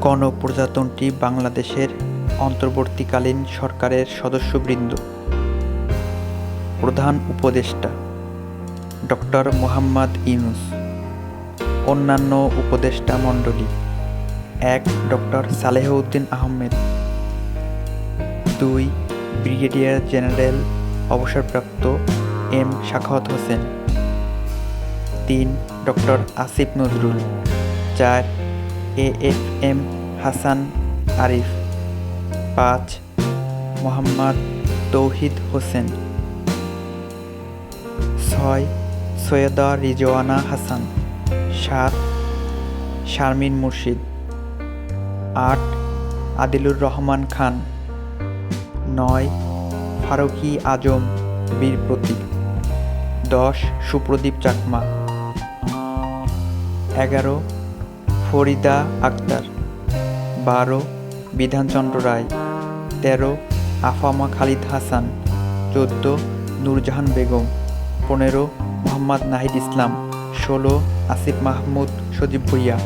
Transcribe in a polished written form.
গণপ্রজাতন্ত্রী বাংলাদেশের অন্তর্বর্তীকালীন সরকারের সদস্যবৃন্দ। প্রধান উপদেষ্টা ডক্টর মোহাম্মদ ইউনূস। অন্যান্য উপদেষ্টা মণ্ডলী: ১. Doctor Salehuddin Ahmed. ২. Brigadier general অবসরপ্রাপ্ত M Sakhawat Hossain. ৩. Doctor Asif Nazrul. ৪. AFM Hasan Arif. ৫. Mohammad Touhid Hossain. ৬. Syeda Rizwana Hasan. ৭. Sharmin Murshid. ৮. Adilur Rahman Khan. ৯. Farooki আজম বীর প্রতীক। ১০. সুপ্রদীপ চাকমা। ১১. ফরিদা আক্তার। ১২. বিধানচন্দ্র রায়। ১৩. আফামা খালিদ হাসান। ১৪. নূরজাহান বেগম। ১৫. মোহাম্মদ নাহিদ ইসলাম। ১৬. আসিফ মাহমুদ সজীব ভূঁইয়া।